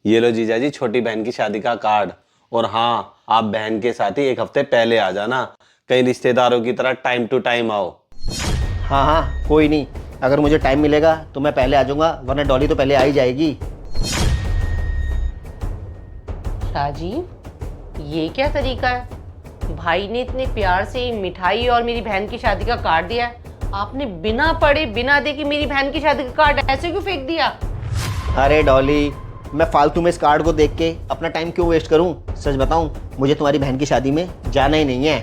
ये लो जीजा जी, छोटी बहन की शादी का कार्ड। और हाँ, आप बहन के साथ ही एक हफ्ते पहले आ जाना। कई रिश्तेदारों की तरह टाइम टू टाइम आओ। हाँ हाँ, कोई नहीं। अगर मुझे टाइम मिलेगा तो मैं पहले आ जाऊंगा, वरना डॉली तो पहले आ ही जाएगी। राजीव, ये क्या तरीका है? भाई ने इतने प्यार से मिठाई और मेरी बहन की शादी का कार्ड दिया है, आपने बिना पढ़े बिना देखे मेरी बहन की शादी का कार्ड ऐसे क्यों फेंक दिया? अरे डॉली, मैं फालतू में इस कार्ड को देख के अपना टाइम क्यों वेस्ट करूं? सच बताऊं, मुझे तुम्हारी बहन की शादी में जाना ही नहीं है।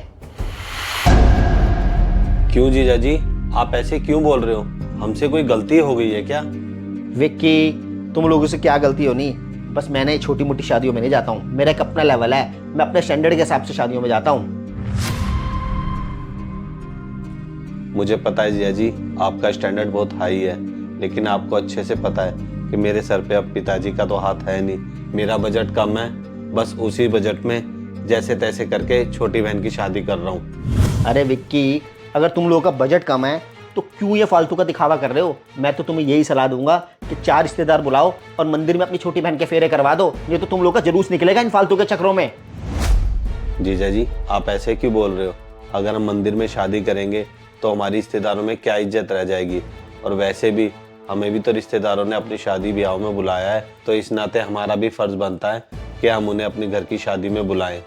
क्यों जीजा जी, आप ऐसे क्यों बोल रहे हो? हमसे कोई गलती हो गई है क्या? विक्की, तुम लोगों से क्या गलती होनी? बस मैंने छोटी मोटी शादियों में नहीं जाता हूँ, मेरा एक अपना लेवल है। मैं अपने स्टैंडर्ड के हिसाब से शादियों में जाता हूँ। मुझे पता है जीजा जी, आपका स्टैंडर्ड बहुत हाई है, लेकिन आपको अच्छे से पता है कि मेरे सर पे अब पिताजी का तो हाथ है नहीं। मेरा बजट कम है, बस उसी बजट में जैसे तैसे करके छोटी बहन की शादी कर रहा हूँ। अरे विक्की, अगर तुम लोगों का बजट कम है तो क्यों ये फालतू का दिखावा कर रहे हो? मैं तो तुम्हें यही सलाह दूंगा कि 4 रिश्तेदार बुलाओ और मंदिर में अपनी छोटी बहन के फेरे करवा दो। ये तो तुम लोगों का जुलूस निकलेगा इन फालतू के चक्रों में। जीजा जी, आप ऐसे क्यों बोल रहे हो? अगर हम मंदिर में शादी करेंगे तो हमारी रिश्तेदारों में क्या इज्जत रह जाएगी? और वैसे भी हमें भी तो रिश्तेदारों ने अपनी शादी ब्याह में बुलाया है, तो इस नाते हमारा भी फर्ज बनता है कि हम उन्हें अपने घर की शादी में बुलाएं।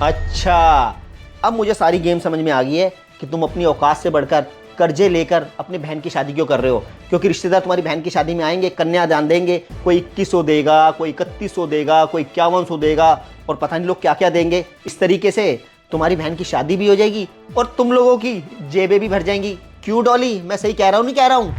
अच्छा, अब मुझे सारी गेम समझ में आ गई है कि तुम अपनी औकात से बढ़कर कर्जे लेकर अपनी बहन की शादी क्यों कर रहे हो। क्योंकि रिश्तेदार तुम्हारी बहन की शादी में आएंगे, कन्यादान देंगे। कोई 2100 देगा, कोई 3100 देगा, कोई 5100 देगा, और पता नहीं लोग क्या क्या देंगे। इस तरीके से तुम्हारी बहन की शादी भी हो जाएगी और तुम लोगों की जेबें भी भर जाएंगी। क्यों डॉली, मैं सही कह रहा हूँ नहीं कह रहा हूँ?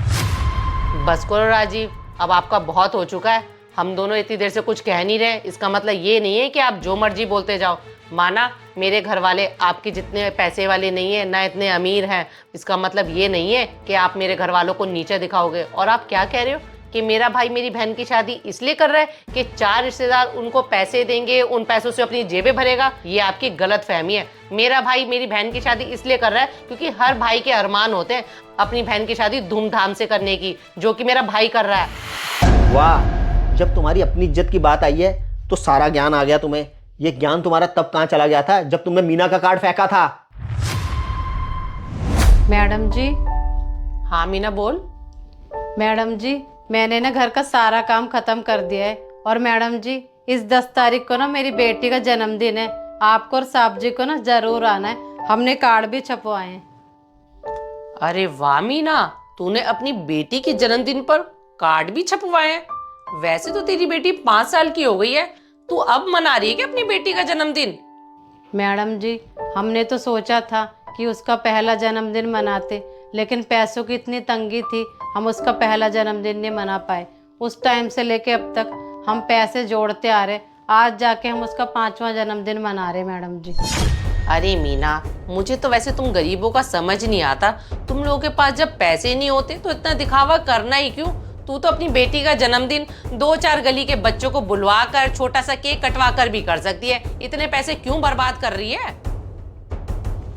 बस करो राजीव, अब आपका बहुत हो चुका है। हम दोनों इतनी देर से कुछ कह नहीं रहे, इसका मतलब ये नहीं है कि आप जो मर्जी बोलते जाओ। माना मेरे घर वाले आपके जितने पैसे वाले नहीं है, ना इतने अमीर हैं, इसका मतलब ये नहीं है कि आप मेरे घर वालों को नीचे दिखाओगे। और आप क्या कह रहे हो कि मेरा भाई मेरी बहन की शादी इसलिए कर रहा है कि 4 रिश्तेदार उनको पैसे देंगे, उन पैसों से अपनी जेबें भरेगा? ये आपकी गलत फहमी है। मेरा भाई मेरी बहन की शादी इसलिए कर रहा है क्योंकि हर भाई के अरमान होते हैं अपनी बहन की शादी धूमधाम से करने की, जो कि मेरा भाई कर रहा है। वाह, जब तुम्हारी अपनी इज्जत की बात आई है तो सारा ज्ञान आ गया तुम्हें। ये ज्ञान तुम्हारा तब कहाँ चला गया था जब तुमने मीना का कार्ड फेंका था? मैडम जी, हाँ मीना बोल। मैडम जी, मैंने ना घर का सारा काम खत्म कर दिया है। और मैडम जी, इस 10 तारीख को ना मेरी बेटी का जन्मदिन है। आपको और साहब जी को ना जरूर आना है। हमने कार्ड भी छपवाए हैं। अरे वाह मीना, तूने अपनी बेटी के जन्मदिन पर कार्ड भी छपवाए हैं। वैसे तो तेरी बेटी 5 साल की हो गई है, तू अब मना रही है कि अपनी बेटी का जन्मदिन? मैडम जी, हमने तो सोचा था कि उसका पहला जन्मदिन मनाते, लेकिन पैसों की इतनी तंगी थी, हम उसका पहला जन्मदिन नहीं मना पाए। उस टाइम से लेके अब तक हम पैसे जोड़ते आ रहे, आज जाके हम उसका 5वां जन्मदिन मना रहे मैडम जी। अरे मीना, मुझे तो वैसे तुम गरीबों का समझ नहीं आता। तुम लोगों के पास जब पैसे नहीं होते तो इतना दिखावा करना ही क्यों? तू तो अपनी बेटी का जन्मदिन 2-4 गली के बच्चों को बुलवा कर छोटा सा केक कटवा कर भी कर सकती है। इतने पैसे क्यों बर्बाद कर रही है?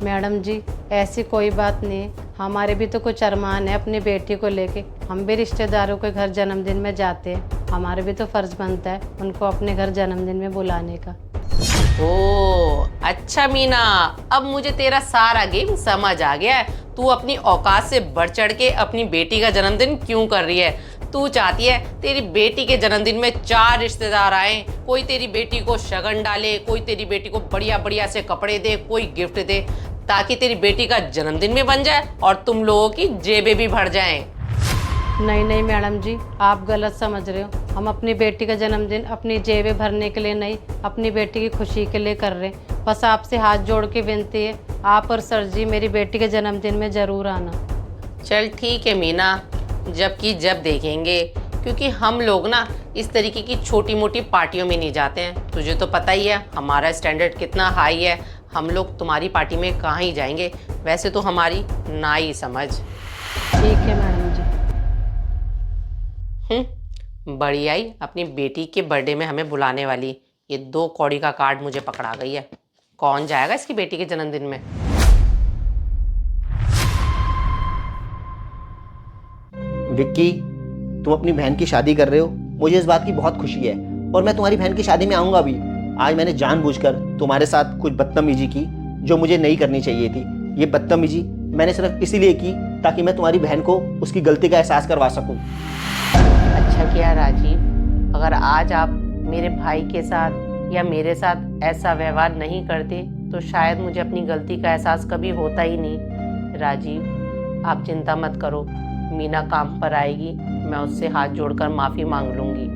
मैडम जी, ऐसी कोई बात नहीं है। हमारे भी तो कुछ अरमान है अपनी बेटी को लेके। हम भी रिश्तेदारों के घर जन्मदिन में जाते हैं। हमारे भी तो फर्ज बनता है उनको अपने घर जन्मदिन में बुलाने का। ओ अच्छा मीना, अब मुझे तेरा सारा गेम समझ आ गया है। तू अपनी औकात से बढ़ चढ़ के अपनी बेटी का जन्मदिन क्यों कर रही है? तू चाहती है तेरी बेटी के जन्मदिन में 4 रिश्तेदार आए, कोई तेरी बेटी को शगन डाले, कोई तेरी बेटी को बढ़िया बढ़िया से कपड़े दे, कोई गिफ्ट दे, ताकि तेरी बेटी का जन्मदिन भी बन जाए और तुम लोगों की जेबें भी भर जाएं। नहीं नहीं मैडम जी, आप गलत समझ रहे हो। हम अपनी बेटी का जन्मदिन अपनी जेबें भरने के लिए नहीं, अपनी बेटी की खुशी के लिए कर रहे हैं। बस आपसे हाथ जोड़ के विनती है, आप और सर जी मेरी बेटी के जन्मदिन में ज़रूर आना। चल ठीक है मीना, जबकि जब देखेंगे, क्योंकि हम लोग ना इस तरीके की छोटी मोटी पार्टियों में नहीं जाते हैं। तुझे तो पता ही है हमारा स्टैंडर्ड कितना हाई है। हम लोग तुम्हारी पार्टी में कहाँ ही जाएंगे। वैसे तो हमारी ना ही समझ। ठीक है मैडम जी। बड़ी आई अपनी बेटी के बर्थडे में हमें बुलाने वाली। ये 2 कौड़ी का कार्ड मुझे पकड़ा गई है। कौन जाएगा इसकी बेटी के जन्मदिन में? विक्की, तुम अपनी बहन की शादी कर रहे हो, मुझे इस बात की बहुत खुशी है। और मैं तुम्हारी बहन की शादी में आऊँगा भी। आज मैंने जानबूझकर तुम्हारे साथ कुछ बदतमीजी की जो मुझे नहीं करनी चाहिए थी। ये बदतमीजी मैंने सिर्फ इसीलिए की ताकि मैं तुम्हारी बहन को उसकी गलती का एहसास करवा सकूं। अच्छा किया राजीव, अगर आज आप मेरे भाई के साथ या मेरे साथ ऐसा व्यवहार नहीं करते तो शायद मुझे अपनी गलती का एहसास कभी होता ही नहीं। राजीव, आप चिंता मत करो, मीना काम पर आएगी, मैं उससे हाथ जोड़कर माफ़ी मांग लूँगी।